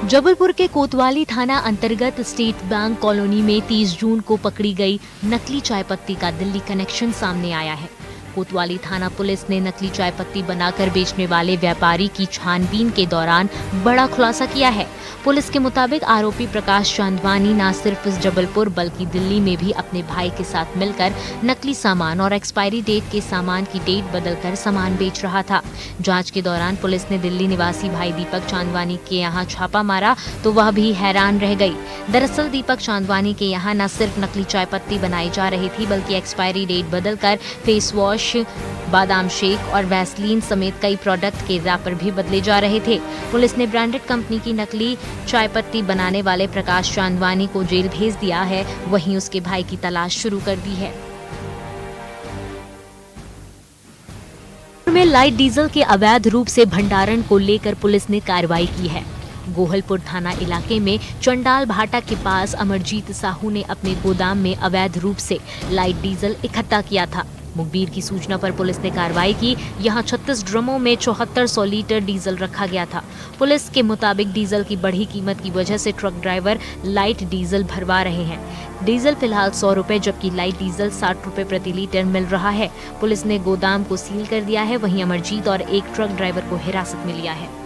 जबलपुर के कोतवाली थाना अंतर्गत स्टेट बैंक कॉलोनी में 30 जून को पकड़ी गई नकली चाय पत्ती का दिल्ली कनेक्शन सामने आया है। कोतवाली थाना पुलिस ने नकली चाय पत्ती बनाकर बेचने वाले व्यापारी की छानबीन के दौरान बड़ा खुलासा किया है। पुलिस के मुताबिक आरोपी प्रकाश चांदवानी न सिर्फ इस जबलपुर बल्कि दिल्ली में भी अपने भाई के साथ मिलकर नकली सामान और एक्सपायरी डेट के सामान की डेट बदलकर सामान बेच रहा था। जांच के दौरान पुलिस ने दिल्ली निवासी भाई दीपक चांदवानी के यहाँ छापा मारा तो वह भी हैरान रह गई। दरअसल दीपक चांदवानी के यहाँ न सिर्फ नकली चाय पत्ती बनाई जा रही थी बल्कि एक्सपायरी डेट बदलकर फेस वॉश, बादाम शेक और वैसलीन समेत कई प्रोडक्ट के रैपर भी बदले जा रहे थे। पुलिस ने ब्रांडेड कंपनी की नकली चाय पत्ती बनाने वाले प्रकाश चांदवानी को जेल भेज दिया है, वहीं उसके भाई की तलाश शुरू कर दी है। में लाइट डीजल के अवैध रूप से भंडारण को लेकर पुलिस ने कार्रवाई की है। गोहलपुर थाना इलाके में चंडाल भाटा के पास अमरजीत साहू ने अपने गोदाम में अवैध रूप से लाइट डीजल इकट्ठा किया था। मुखबिर की सूचना पर पुलिस ने कार्रवाई की। यहां 36 ड्रमों में 7400 लीटर डीजल रखा गया था। पुलिस के मुताबिक डीजल की बढ़ी कीमत की वजह से ट्रक ड्राइवर लाइट डीजल भरवा रहे हैं। डीजल फिलहाल 100 रुपए जबकि लाइट डीजल 60 रुपए प्रति लीटर मिल रहा है। पुलिस ने गोदाम को सील कर दिया है, वहीं अमरजीत और एक ट्रक ड्राइवर को हिरासत में लिया है।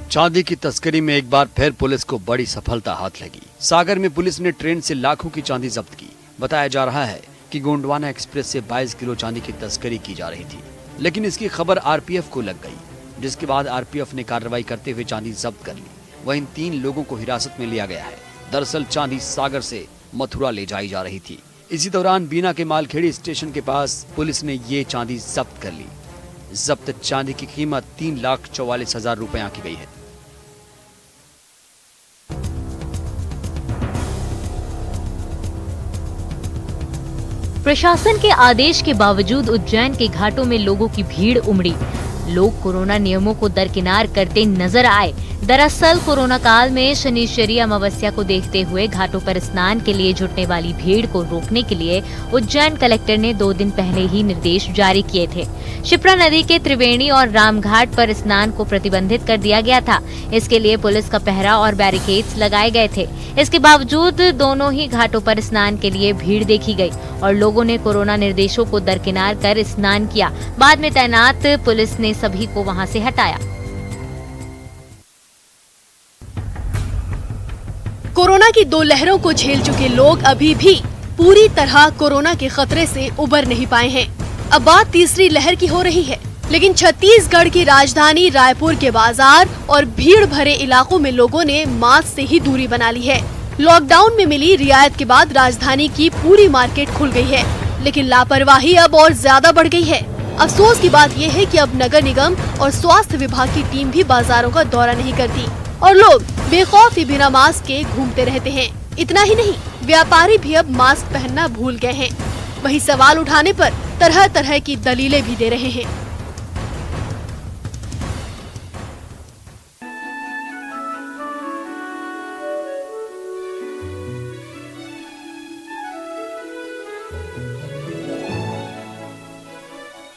चांदी की तस्करी में एक बार फिर पुलिस को बड़ी सफलता हाथ लगी। सागर में पुलिस ने ट्रेन से लाखों की चांदी जब्त की। बताया जा रहा है कि गोंडवाना एक्सप्रेस से 22 किलो चांदी की तस्करी की जा रही थी, लेकिन इसकी खबर आरपीएफ को लग गई, जिसके बाद आरपीएफ ने कार्रवाई करते हुए चांदी जब्त कर ली। वहीं 3 लोगों को हिरासत में लिया गया है। दरअसल चांदी सागर से मथुरा ले जाई जा रही थी। इसी दौरान बीना के मालखेड़ी स्टेशन के पास पुलिस ने ये चांदी जब्त कर ली। जब्त चांदी की कीमत 3,44,000 रुपए आंकी गई है। प्रशासन के आदेश के बावजूद उज्जैन के घाटों में लोगों की भीड़ उमड़ी। लोग कोरोना नियमों को दरकिनार करते नजर आए। दरअसल कोरोना काल में शनिश्चरी अमावस्या को देखते हुए घाटों पर स्नान के लिए जुटने वाली भीड़ को रोकने के लिए उज्जैन कलेक्टर ने 2 दिन पहले ही निर्देश जारी किए थे। शिप्रा नदी के त्रिवेणी और रामघाट पर स्नान को प्रतिबंधित कर दिया गया था। इसके लिए पुलिस का पहरा और बैरिकेड्स लगाए गए थे। इसके बावजूद दोनों ही घाटों पर स्नान के लिए भीड़ देखी गई और लोगों ने कोरोना निर्देशों को दरकिनार कर स्नान किया। बाद में तैनात पुलिस ने सभी को वहां से हटाया। कोरोना की 2 लहरों को झेल चुके लोग अभी भी पूरी तरह कोरोना के खतरे से उबर नहीं पाए हैं। अब बात तीसरी लहर की हो रही है, लेकिन छत्तीसगढ़ की राजधानी रायपुर के बाजार और भीड़ भरे इलाकों में लोगों ने मास्क से ही दूरी बना ली है। लॉकडाउन में मिली रियायत के बाद राजधानी की पूरी मार्केट खुल गई है, लेकिन लापरवाही अब और ज्यादा बढ़ गई है। अफसोस की बात यह है कि अब नगर निगम और स्वास्थ्य विभाग की टीम भी बाजारों का दौरा नहीं करती और लोग बेखौफ बिना मास्क के घूमते रहते हैं। इतना ही नहीं, व्यापारी भी अब मास्क पहनना भूल गए हैं। वही सवाल उठाने पर तरह तरह की दलीलें भी दे रहे हैं।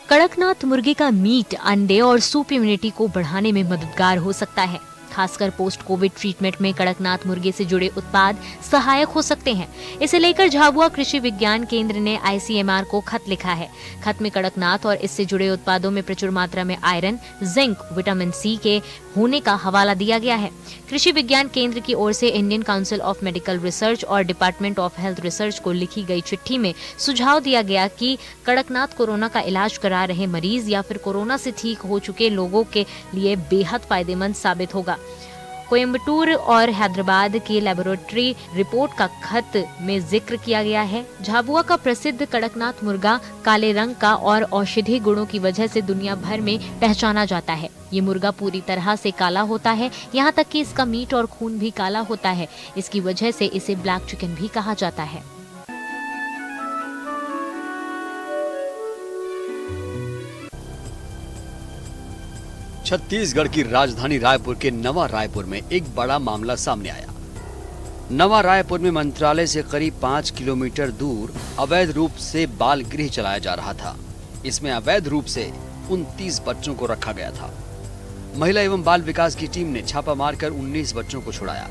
कड़कनाथ मुर्गे का मीट अंडे और सूप इम्यूनिटी को बढ़ाने में मददगार हो सकता है। खासकर पोस्ट कोविड ट्रीटमेंट में कड़कनाथ मुर्गे से जुड़े उत्पाद सहायक हो सकते हैं। इसे लेकर झाबुआ कृषि विज्ञान केंद्र ने आईसीएमआर को खत लिखा है। खत में कड़कनाथ और इससे जुड़े उत्पादों में प्रचुर मात्रा में आयरन, जिंक, विटामिन सी के होने का हवाला दिया गया है। कृषि विज्ञान केंद्र की ओर से Indian council of medical research और डिपार्टमेंट ऑफ हेल्थ रिसर्च को लिखी गई चिट्ठी में सुझाव दिया गया कि कड़कनाथ कोरोना का इलाज करा रहे मरीज या फिर कोरोना से ठीक हो चुके लोगों के लिए बेहद फायदेमंद साबित होगा। कोयम्बटूर और हैदराबाद की लेबोरेटरी रिपोर्ट का खत में जिक्र किया गया है। झाबुआ का प्रसिद्ध कड़कनाथ मुर्गा काले रंग का और औषधीय गुणों की वजह से दुनिया भर में पहचाना जाता है। ये मुर्गा पूरी तरह से काला होता है, यहाँ तक कि इसका मीट और खून भी काला होता है। इसकी वजह से इसे ब्लैक चिकन भी कहा जाता है। छत्तीसगढ़ की राजधानी रायपुर के नवा रायपुर में एक बड़ा मामला सामने आया। नवा रायपुर में मंत्रालय से करीब 5 किलोमीटर दूर अवैध रूप से बाल गृह चलाया जा रहा था। इसमें अवैध रूप से 29 बच्चों को रखा गया था। महिला एवं बाल विकास की टीम ने छापा मारकर 19 बच्चों को छुड़ाया।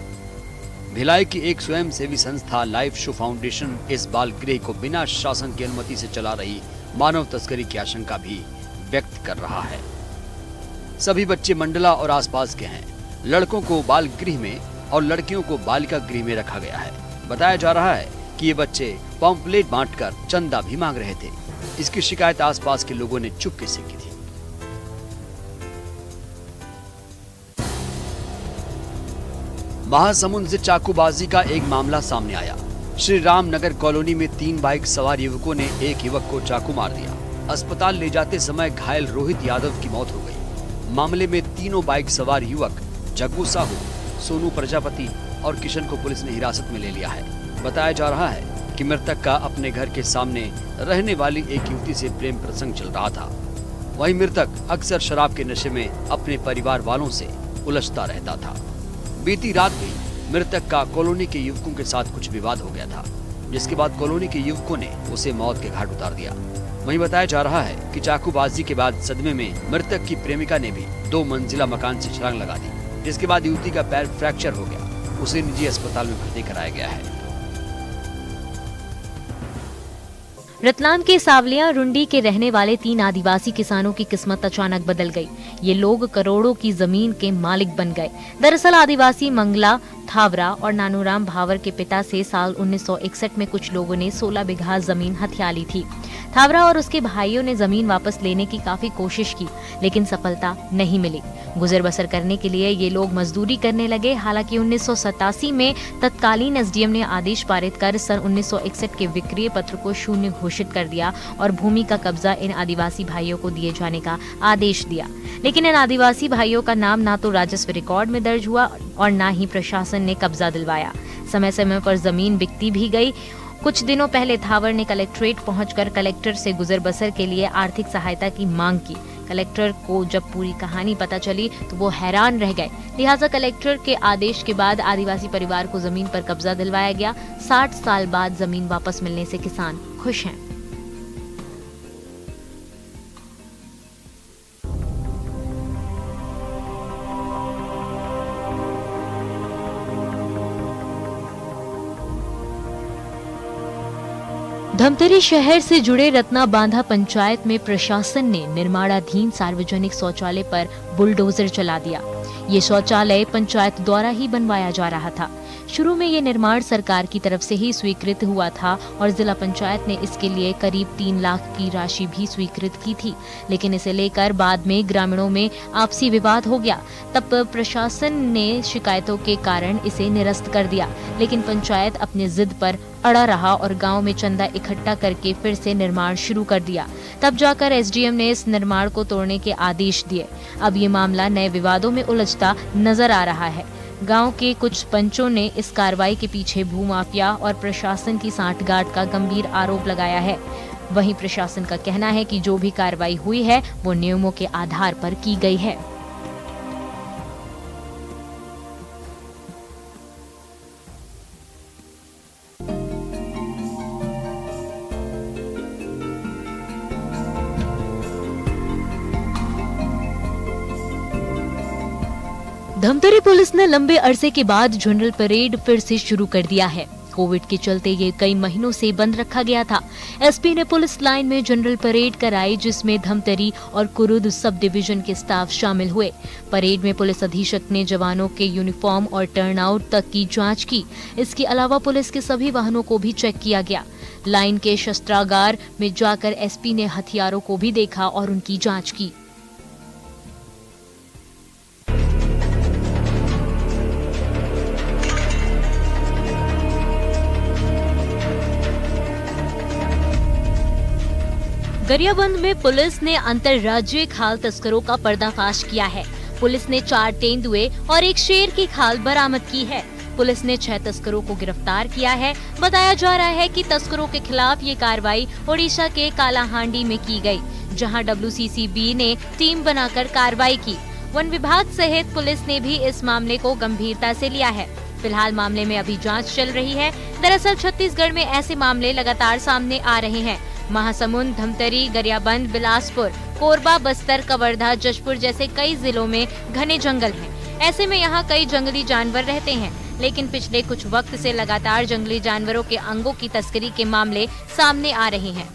भिलाई की एक स्वयंसेवी संस्था लाइफ शो फाउंडेशन इस बाल गृह को बिना शासन की अनुमति से चला रही मानव तस्करी की आशंका भी व्यक्त कर रहा है। सभी बच्चे मंडला और आसपास के हैं। लड़कों को बाल गृह में और लड़कियों को बालिका गृह में रखा गया है। बताया जा रहा है कि ये बच्चे पॉम्पलेट बांटकर चंदा भी मांग रहे थे। इसकी शिकायत आसपास के लोगों ने चुपके से की थी। महासमुंद से चाकूबाजी का एक मामला सामने आया। श्री राम नगर कॉलोनी में 3 बाइक सवार युवकों ने एक युवक को चाकू मार दिया। अस्पताल ले जाते समय घायल रोहित यादव की मौत हो गई। मामले में तीनों बाइक सवार युवक जग्गू साहू, सोनू प्रजापति और किशन को पुलिस ने हिरासत में ले लिया है। बताया जा रहा है कि मृतक का अपने घर के सामने रहने वाली एक युवती से प्रेम प्रसंग चल रहा था। वहीं मृतक अक्सर शराब के नशे में अपने परिवार वालों से उलझता रहता था। बीती रात भी मृतक का कॉलोनी के युवकों के साथ कुछ विवाद हो गया था, जिसके बाद कॉलोनी के युवकों ने उसे मौत के घाट उतार दिया। वहीं बताया जा रहा है कि चाकूबाजी के बाद सदमे में मृतक की प्रेमिका ने भी 2 मंजिला मकान से छलांग लगा दी, जिसके बाद युवती का पैर फ्रैक्चर हो गया। उसे निजी अस्पताल में भर्ती कराया गया है। रतलाम के सावलिया रुंडी के रहने वाले 3 आदिवासी किसानों की किस्मत अचानक बदल गई। ये लोग करोड़ों की जमीन के मालिक बन गए। दरअसल आदिवासी मंगला थावरा और नानूराम भावर के पिता से साल 1961 में कुछ लोगों ने 16 बीघा जमीन हथिया ली थी। थावरा और उसके भाइयों ने जमीन वापस लेने की काफी कोशिश की, लेकिन सफलता नहीं मिली। गुजर बसर करने के लिए ये लोग मजदूरी करने लगे। हालांकि 1987 में तत्कालीन एसडीएम ने आदेश पारित कर सन 1961 के विक्रय पत्र को शून्य घोषित कर दिया और भूमि का कब्जा इन आदिवासी भाइयों को दिए जाने का आदेश दिया। लेकिन इन आदिवासी भाइयों का नाम ना तो राजस्व रिकॉर्ड में दर्ज हुआ और ना ही प्रशासन ने कब्जा दिलवाया। समय समय पर जमीन बिकती भी गई। कुछ दिनों पहले थावर ने कलेक्ट्रेट पहुंचकर कलेक्टर से गुजर बसर के लिए आर्थिक सहायता की मांग की। कलेक्टर को जब पूरी कहानी पता चली तो वो हैरान रह गए। लिहाजा कलेक्टर के आदेश के बाद आदिवासी परिवार को जमीन पर कब्जा दिलवाया गया। 60 साल बाद जमीन वापस मिलने से किसान खुश हैं। धमतरी शहर से जुड़े रत्ना बांधा पंचायत में प्रशासन ने निर्माणाधीन सार्वजनिक शौचालय पर बुलडोजर चला दिया। ये शौचालय पंचायत द्वारा ही बनवाया जा रहा था। शुरू में ये निर्माण सरकार की तरफ से ही स्वीकृत हुआ था और जिला पंचायत ने इसके लिए करीब 3 लाख की राशि भी स्वीकृत की थी, लेकिन इसे लेकर बाद में ग्रामीणों में आपसी विवाद हो गया। तब प्रशासन ने शिकायतों के कारण इसे निरस्त कर दिया, लेकिन पंचायत अपने जिद पर अड़ा रहा और गांव में चंदा इकट्ठा करके फिर से निर्माण शुरू कर दिया। तब जाकर एसडीएम ने इस निर्माण को तोड़ने के आदेश दिए। अब ये मामला नए विवादों में उलझता नजर आ रहा है। गांव के कुछ पंचों ने इस कार्रवाई के पीछे भूमाफिया और प्रशासन की सांठगांठ का गंभीर आरोप लगाया है। वहीं प्रशासन का कहना है कि जो भी कार्रवाई हुई है वो नियमों के आधार पर की गई है। धमतरी पुलिस ने लंबे अरसे के बाद जनरल परेड फिर से शुरू कर दिया है। कोविड के चलते ये कई महीनों से बंद रखा गया था। एसपी ने पुलिस लाइन में जनरल परेड कराई, जिसमें धमतरी और कुरुद सब डिवीजन के स्टाफ शामिल हुए। परेड में पुलिस अधीक्षक ने जवानों के यूनिफॉर्म और टर्नआउट तक की जांच की। इसके अलावा पुलिस के सभी वाहनों को भी चेक किया गया। लाइन के शस्त्रागार में जाकर एसपी ने हथियारों को भी देखा और उनकी जाँच की। गरियाबंद में पुलिस ने अंतर्राज्यीय खाल तस्करों का पर्दाफाश किया है। पुलिस ने 4 तेंदुए और 1 शेर की खाल बरामद की है। पुलिस ने 6 तस्करों को गिरफ्तार किया है। बताया जा रहा है कि तस्करों के खिलाफ ये कार्रवाई ओडिशा के कालाहांडी में की गई, जहां WCCB ने टीम बनाकर कार्रवाई की। वन विभाग सहित पुलिस ने भी इस मामले को गंभीरता से लिया है। फिलहाल मामले में अभी जांच चल रही है। दरअसल छत्तीसगढ़ में ऐसे मामले लगातार सामने आ रहे हैं। महासमुंद, धमतरी, गरियाबंद, बिलासपुर, कोरबा, बस्तर, कवर्धा, जशपुर जैसे कई जिलों में घने जंगल हैं। ऐसे में यहाँ कई जंगली जानवर रहते हैं, लेकिन पिछले कुछ वक्त से लगातार जंगली जानवरों के अंगों की तस्करी के मामले सामने आ रहे हैं।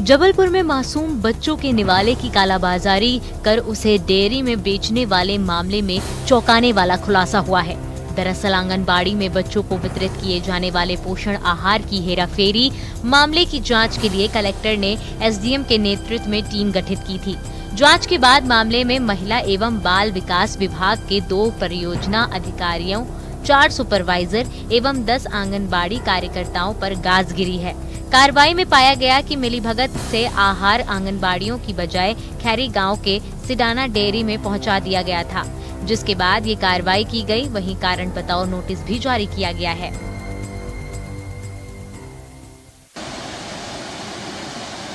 जबलपुर में मासूम बच्चों के निवाले की कालाबाजारी कर उसे डेयरी में बेचने वाले मामले में चौंकाने वाला खुलासा हुआ है। दरअसल आंगनबाड़ी में बच्चों को वितरित किए जाने वाले पोषण आहार की हेराफेरी मामले की जांच के लिए कलेक्टर ने एसडीएम के नेतृत्व में टीम गठित की थी। जांच के बाद मामले में महिला एवं बाल विकास विभाग के 2 परियोजना अधिकारियों, 4 सुपरवाइजर एवं 10 आंगनबाड़ी कार्यकर्ताओं पर गाज गिरी है। कार्रवाई में पाया गया कि मिलीभगत से आहार आंगनबाड़ियों की बजाय खैरी गांव के सिडाना डेयरी में पहुंचा दिया गया था, जिसके बाद ये कार्रवाई की गई। वहीं कारण बताओ नोटिस भी जारी किया गया है।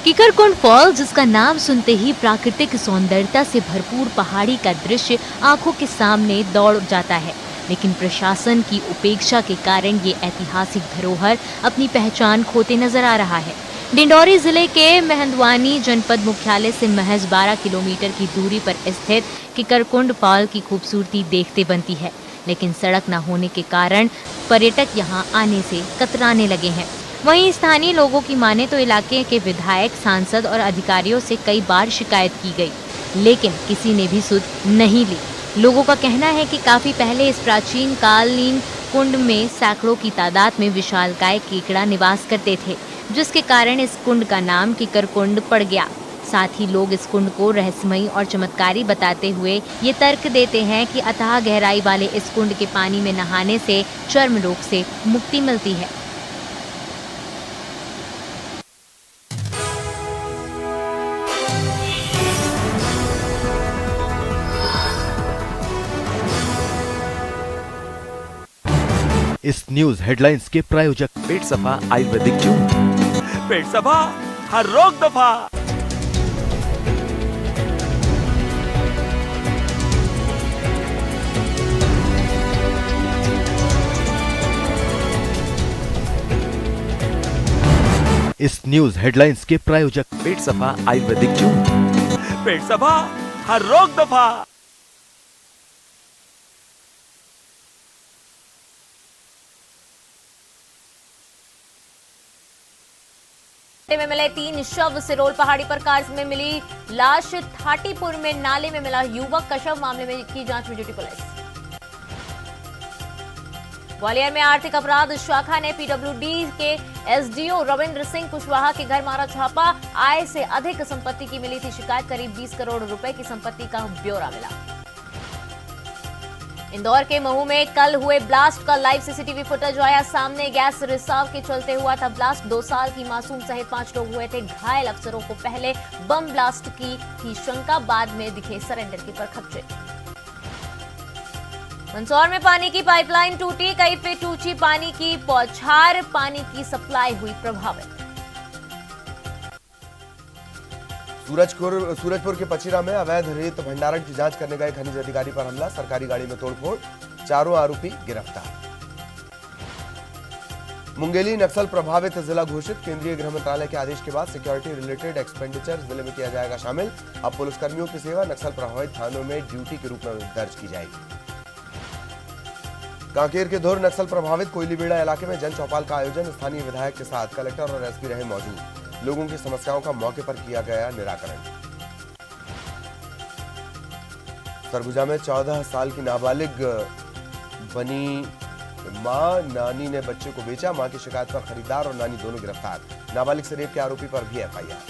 किकरकुंड फॉल्स, जिसका नाम सुनते ही प्राकृतिक सौंदर्यता से भरपूर पहाड़ी का दृश्य आंखों के सामने दौड़ जाता है, लेकिन प्रशासन की उपेक्षा के कारण ये ऐतिहासिक धरोहर अपनी पहचान खोते नजर आ रहा है। डिंडौरी जिले के मेहंदवानी जनपद मुख्यालय से महज 12 किलोमीटर की दूरी पर स्थित किकरकुंड फॉल की खूबसूरती देखते बनती है, लेकिन सड़क न होने के कारण पर्यटक यहाँ आने से कतराने लगे हैं। वहीं स्थानीय लोगों की माने तो इलाके के विधायक, सांसद और अधिकारियों से कई बार शिकायत की गई, लेकिन किसी ने भी सुध नहीं ली। लोगों का कहना है कि काफी पहले इस प्राचीन कालीन कुंड में सैकड़ों की तादाद में विशालकाय केकड़ा निवास करते थे, जिसके कारण इस कुंड का नाम किकरकुंड पड़ गया। साथ ही लोग इस कुंड को रहस्यमयी और चमत्कारी बताते हुए ये तर्क देते हैं कि अथाह गहराई वाले इस कुंड के पानी में नहाने से चर्म रोग से मुक्ति मिलती है। इस न्यूज हेडलाइंस के प्रायोजक पेट सफा आयुर्वेदिक चूर्ण, पेट सफा हर रोग दफा। इस न्यूज हेडलाइंस के प्रायोजक पेट सफा आयुर्वेदिक चूर्ण, पेट सफा हर रोग दफा। में मिले 3 शव, सिरोल पहाड़ी पर कार में मिली लाश, थाटीपुर में नाले में मिला युवक का शव, मामले में की जांच में जुटी पुलिस। ग्वालियर में आर्थिक अपराध शाखा ने पीडब्ल्यूडी के एसडीओ रविंद्र सिंह कुशवाहा के घर मारा छापा। आय से अधिक संपत्ति की मिली थी शिकायत, करीब 20 करोड़ रुपए की संपत्ति का ब्यौरा मिला। इंदौर के महू में कल हुए ब्लास्ट का लाइव सीसीटीवी फुटेज आया सामने। गैस रिसाव के चलते हुआ था ब्लास्ट। 2 साल की मासूम सहित 5 लोग हुए थे घायल। अफसरों को पहले बम ब्लास्ट की थी शंका, बाद में दिखे सरेंडर के परखच्चे। मंदसौर में पानी की पाइपलाइन टूटी, कई फीट ऊंची पानी की बौछार, पानी की सप्लाई हुई प्रभावित। सूरजपुर के पचीरा में अवैध रेत भंडारण की जांच करने गए खनिज अधिकारी पर हमला, सरकारी गाड़ी में तोड़फोड़, 4 आरोपी गिरफ्तार। मुंगेली नक्सल प्रभावित जिला घोषित, केंद्रीय गृह मंत्रालय के आदेश के बाद सिक्योरिटी रिलेटेड एक्सपेंडिचर जिले में किया जाएगा शामिल। अब पुलिसकर्मियों की सेवा नक्सल प्रभावित थानों में ड्यूटी के रूप में दर्ज की जाएगी। कांकेर के धुर नक्सल प्रभावित कोयलीबेड़ा इलाके में जन चौपाल का आयोजन, स्थानीय विधायक के साथ कलेक्टर और एसपी रहे मौजूद। लोगों की समस्याओं का मौके पर किया गया निराकरण। सरगुजा में 14 साल की नाबालिग बनी मां, नानी ने बच्चे को बेचा। मां की शिकायत पर खरीदार और नानी दोनों गिरफ्तार। नाबालिग से रेप के आरोपी पर भी एफआईआर।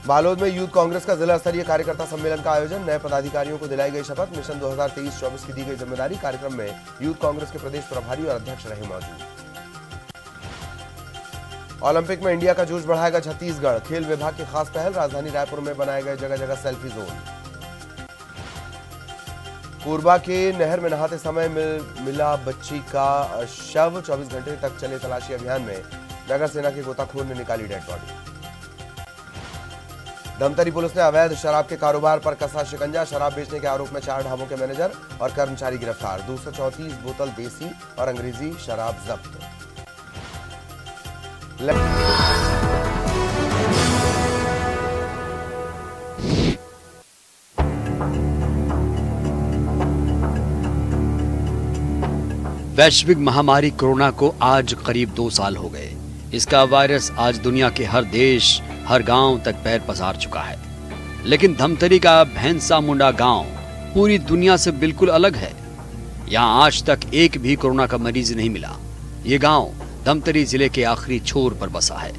बालोद में यूथ कांग्रेस का जिला स्तरीय कार्यकर्ता सम्मेलन का आयोजन, नए पदाधिकारियों को दिलाई गई शपथ। मिशन 2023-24 की दी गई जिम्मेदारी। कार्यक्रम में यूथ कांग्रेस के प्रदेश प्रभारी और अध्यक्ष रहे मौजूद। ओलंपिक में इंडिया का जोश बढ़ाएगा छत्तीसगढ़, खेल विभाग की खास पहल। राजधानी रायपुर में बनाए गए जगह जगह सेल्फी जोन। कोरबा के नहर में नहाते समय मिला बच्ची का शव, 24 घंटे तक चले तलाशी अभियान में नगर सेना के गोताखोर ने निकाली डेड बॉडी। धमतरी पुलिस ने अवैध शराब के कारोबार पर कसा शिकंजा। शराब बेचने के आरोप में 4 ढाबों के मैनेजर और कर्मचारी गिरफ्तार। 234 बोतल देसी और अंग्रेजी शराब जब्त। वैश्विक महामारी कोरोना को आज करीब 2 साल हो गए। इसका वायरस आज दुनिया के हर देश, हर गांव तक पैर पसार चुका है। लेकिन धमतरी का भैंसा मुंडा गांव पूरी दुनिया से बिल्कुल अलग है। यहाँ आज तक एक भी कोरोना का मरीज नहीं मिला। ये गांव धमतरी जिले के आखिरी छोर पर बसा है।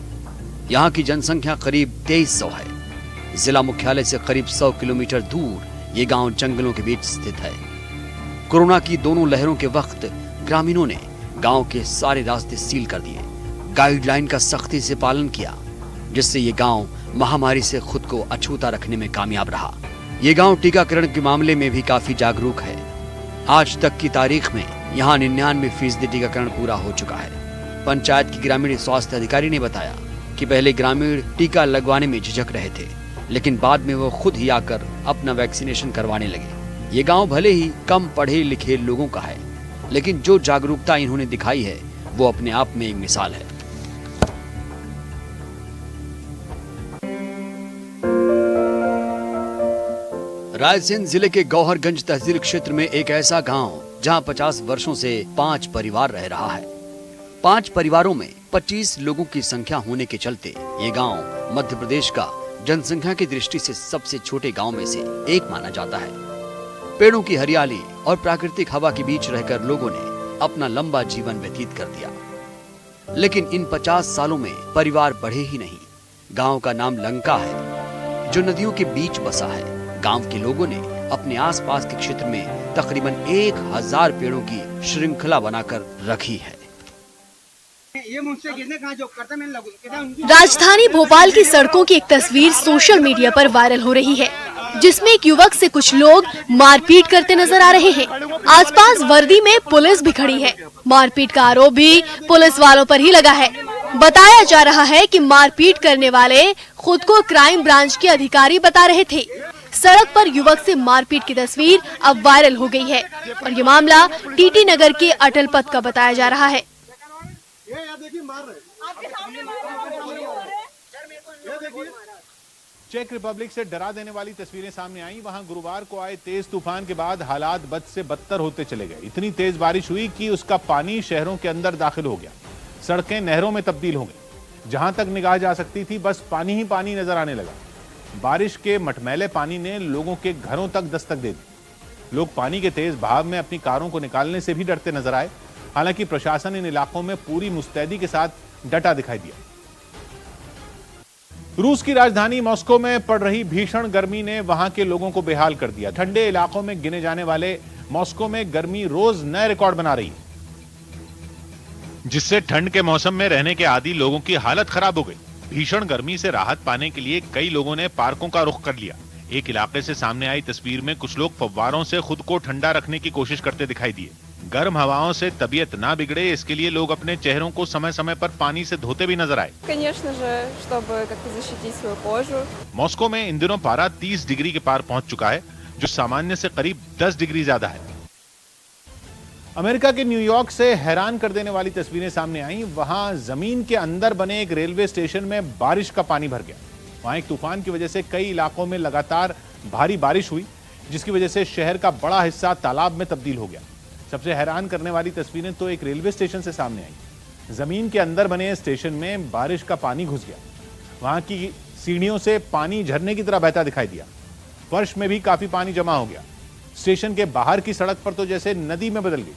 यहाँ की जनसंख्या करीब 2300 है। जिला मुख्यालय से करीब 100 किलोमीटर दूर ये गांव जंगलों के बीच स्थित है। कोरोना की दोनों लहरों के वक्त ग्रामीणों ने गांव के सारे रास्ते सील कर दिए। गाइडलाइन का सख्ती से पालन किया, जिससे ये गांव महामारी से खुद को अछूता रखने में कामयाब रहा। ये गांव टीकाकरण के मामले में भी काफी जागरूक है। आज तक की तारीख में यहाँ 99% टीकाकरण पूरा हो चुका है। पंचायत की ग्रामीण स्वास्थ्य अधिकारी ने बताया कि पहले ग्रामीण टीका लगवाने में झिझक रहे थे, लेकिन बाद में वो खुद ही आकर अपना वैक्सीनेशन करवाने लगे। ये गांव भले ही कम पढ़े लिखे लोगों का है, लेकिन जो जागरूकता इन्होंने दिखाई है वो अपने आप में एक मिसाल है। रायसेन जिले के गौहरगंज तहसील क्षेत्र में एक ऐसा गांव जहां 50 वर्षों से 5 परिवार रह रहा है। 5 परिवारों में 25 लोगों की संख्या होने के चलते ये गांव मध्य प्रदेश का जनसंख्या की दृष्टि से सबसे छोटे गांव में से एक माना जाता है। पेड़ों की हरियाली और प्राकृतिक हवा के बीच रहकर लोगों ने अपना लंबा जीवन व्यतीत कर दिया। लेकिन इन 50 सालों में परिवार बढ़े ही नहीं। गांव का नाम लंका है, जो नदियों के बीच बसा है। गांव के लोगों ने अपने आसपास के क्षेत्र में तकरीबन 1000 पेड़ों की श्रृंखला बनाकर रखी है। राजधानी भोपाल की सड़कों की एक तस्वीर सोशल मीडिया पर वायरल हो रही है, जिसमें एक युवक से कुछ लोग मारपीट करते नजर आ रहे हैं। आसपास वर्दी में पुलिस भी खड़ी है। मारपीट का आरोप भी पुलिस वालों पर ही लगा है। बताया जा रहा है कि मारपीट करने वाले खुद को क्राइम ब्रांच के अधिकारी बता रहे थे। सड़क पर युवक से मारपीट की तस्वीर अब वायरल हो गई है और ये मामला टीटी नगर के अटल पथ का बताया जा रहा है। चेक रिपब्लिक से डरा देने वाली तस्वीरें सामने आई। वहां गुरुवार को आए तेज तूफान के बाद हालात बद से बदतर होते चले गए। इतनी तेज बारिश हुई कि उसका पानी शहरों के अंदर दाखिल हो गया। सड़कें नहरों में तब्दील हो गई। जहां तक निगाह जा सकती थी बस पानी ही पानी नजर आने लगा। बारिश के मटमैले पानी ने लोगों के घरों तक दस्तक दे दी। लोग पानी के तेज बहाव में अपनी कारों को निकालने से भी डरते नजर आए। हालांकि प्रशासन इन इलाकों में पूरी मुस्तैदी के साथ डटा दिखाई दिया। रूस की राजधानी मॉस्को में पड़ रही भीषण गर्मी ने वहां के लोगों को बेहाल कर दिया। ठंडे इलाकों में गिने जाने वाले मॉस्को में गर्मी रोज नए रिकॉर्ड बना रही है, जिससे ठंड के मौसम में रहने के आदी लोगों की हालत खराब हो गई। भीषण गर्मी से राहत पाने के लिए कई लोगों ने पार्कों का रुख कर लिया। एक इलाके से सामने आई तस्वीर में कुछ लोग फव्वारों से खुद को ठंडा रखने की कोशिश करते दिखाई दिए। गर्म हवाओं से तबीयत ना बिगड़े, इसके लिए लोग अपने चेहरों को समय समय पर पानी से धोते भी नजर आए। मॉस्को में इन दिनों पारा 30 डिग्री के पार पहुंच चुका है, जो सामान्य से करीब 10 डिग्री ज्यादा है। अमेरिका के न्यूयॉर्क से हैरान कर देने वाली तस्वीरें सामने आई। वहां जमीन के अंदर बने एक रेलवे स्टेशन में बारिश का पानी भर गया। वहां एक तूफान की वजह से कई इलाकों में लगातार भारी बारिश हुई, जिसकी वजह से शहर का बड़ा हिस्सा तालाब में तब्दील हो गया। सबसे हैरान करने वाली तस्वीरें तो एक रेलवे स्टेशन से सामने आई। जमीन के अंदर बने स्टेशन में बारिश का पानी घुस गया। वहां की सीढ़ियों से पानी झरने की तरह बहता दिखाई दिया। फर्श में भी काफी पानी जमा हो गया। स्टेशन के बाहर की सड़क पर तो जैसे नदी में बदल गई।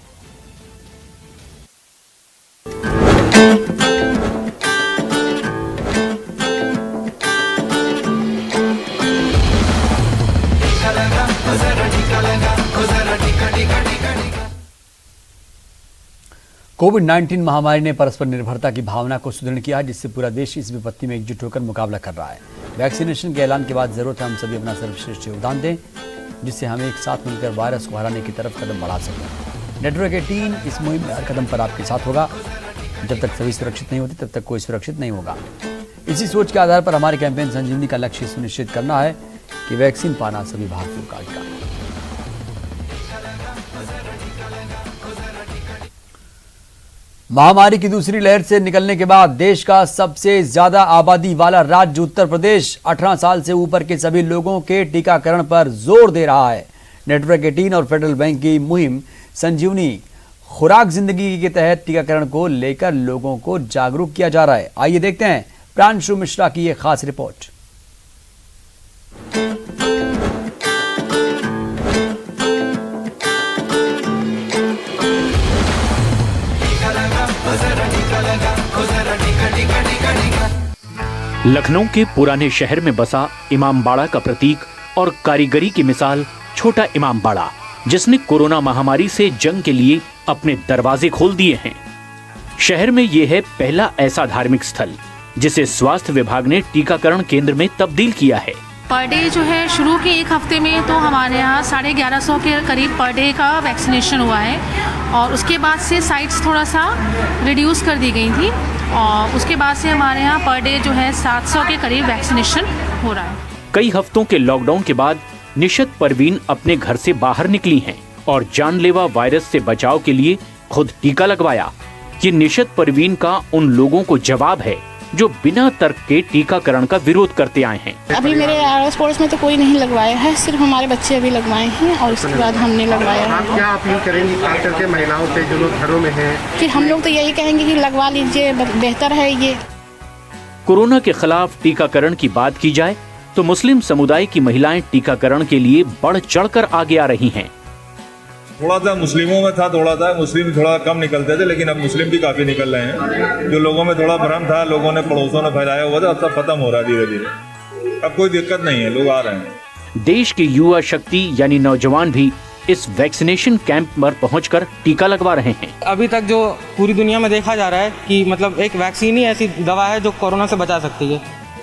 कोविड-19 महामारी ने परस्पर निर्भरता की भावना को सुदृढ़ किया, जिससे पूरा देश इस विपत्ति में एकजुट होकर मुकाबला कर रहा है। वैक्सीनेशन के ऐलान के बाद जरूरत है हम सभी अपना सर्वश्रेष्ठ योगदान दें, जिससे हम एक साथ मिलकर वायरस को हराने की तरफ कदम बढ़ा सकें। नेटवर्क 18 इस मुहिम में हर कदम पर आपके साथ होगा। जब तक सभी सुरक्षित नहीं होते तब तक कोई सुरक्षित नहीं होगा। इसी सोच के आधार पर हमारे कैंपेन संजीवनी का लक्ष्य सुनिश्चित करना है कि वैक्सीन पाना सभी भारतीयों का अधिकार है। महामारी की दूसरी लहर से निकलने के बाद देश का सबसे ज्यादा आबादी वाला राज्य उत्तर प्रदेश 18 साल से ऊपर के सभी लोगों के टीकाकरण पर जोर दे रहा है। नेटवर्क 18 और फेडरल बैंक की मुहिम संजीवनी खुराक जिंदगी के तहत टीकाकरण को लेकर लोगों को जागरूक किया जा रहा है। आइए देखते हैं प्रांशु मिश्रा की यह खास रिपोर्ट। लखनऊ के पुराने शहर में बसा इमामबाड़ा का प्रतीक और कारीगरी की मिसाल छोटा इमामबाड़ा, जिसने कोरोना महामारी से जंग के लिए अपने दरवाजे खोल दिए हैं। शहर में यह है पहला ऐसा धार्मिक स्थल जिसे स्वास्थ्य विभाग ने टीकाकरण केंद्र में तब्दील किया है। पर डे जो है शुरू के एक हफ्ते में तो हमारे यहाँ 1150 के करीब पर डे का वैक्सीनेशन हुआ है और उसके बाद से साइट्स थोड़ा सा रिड्यूस कर दी गई थी और उसके बाद से हमारे यहाँ पर डे जो है 700 के करीब वैक्सीनेशन हो रहा है। कई हफ्तों के लॉकडाउन के बाद निशत परवीन अपने घर से बाहर निकली हैं और जानलेवा वायरस से बचाव के लिए खुद टीका लगवाया। ये निशत परवीन का उन लोगों को जवाब है जो बिना तर्क के टीकाकरण का विरोध करते आए हैं। अभी मेरे आस पड़ोस में तो कोई नहीं लगवाया है, सिर्फ हमारे बच्चे अभी लगवाए हैं और उसके बाद हमने लगवाया है। आप क्या अपील करेंगी खास करके महिलाओं से जो लोग घरों में हैं? कि हम लोग तो यही कहेंगे कि लगवा लीजिए, बेहतर है ये। कोरोना के खिलाफ टीकाकरण की बात की जाए तो मुस्लिम समुदाय की महिलाएं टीकाकरण के लिए बढ़ चढ़कर आगे आ रही हैं। थोड़ा सा मुस्लिमों में था, मुस्लिम थोड़ा कम निकलते थे, लेकिन अब मुस्लिम भी काफी निकल रहे हैं। जो लोगों में थोड़ा भ्रम था, लोगों ने पड़ोसों ने फैलाया हुआ था, अब सब खत्म हो रहा है धीरे धीरे। अब कोई दिक्कत नहीं है, लोग आ रहे हैं। देश की युवा शक्ति यानी नौजवान भी इस वैक्सीनेशन कैंप पर पहुंचकर टीका लगवा रहे हैं। अभी तक जो पूरी दुनिया में देखा जा रहा है कि मतलब एक वैक्सीन ही ऐसी दवा है जो कोरोना से बचा सकती है,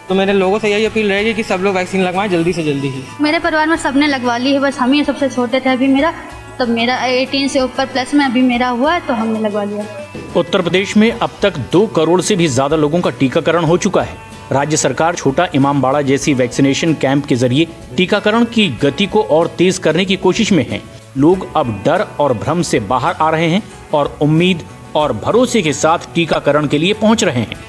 तो मेरे लोगों से यही अपील रहेगी कि सब लोग वैक्सीन लगवाएं जल्दी से जल्दी ही। मेरे परिवार में सबने लगवा ली है, बस हम ही सबसे छोटे थे अभी मेरा 18 से ऊपर प्लस में अभी मेरा हुआ है तो हमने लगवा लिया। उत्तर प्रदेश में अब तक 2 करोड़ से भी ज्यादा लोगों का टीकाकरण हो चुका है। राज्य सरकार छोटा इमामबाड़ा जैसी वैक्सीनेशन कैंप के जरिए टीकाकरण की गति को और तेज करने की कोशिश में है। लोग अब डर और भ्रम से बाहर आ रहे हैं और उम्मीद और भरोसे के साथ टीकाकरण के लिए पहुंच रहे हैं।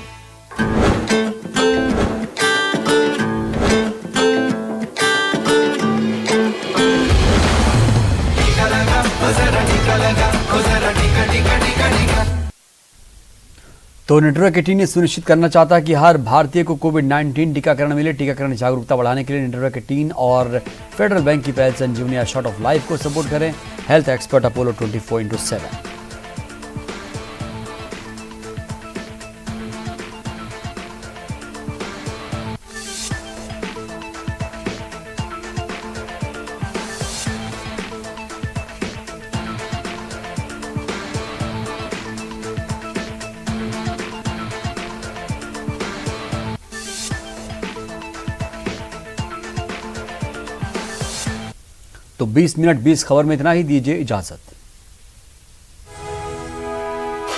तो नेटवर्क 18 ने सुनिश्चित करना चाहता है कि हर भारतीय को कोविड-19 टीकाकरण मिले। टीकाकरण जागरूकता बढ़ाने के लिए नेटवर्क 18 और फेडरल बैंक की पहल संजीवनी शॉट ऑफ लाइफ को सपोर्ट करें। Health expert Apollo 24/7। तो 20 मिनट 20 खबर में इतना ही, दीजिए इजाजत।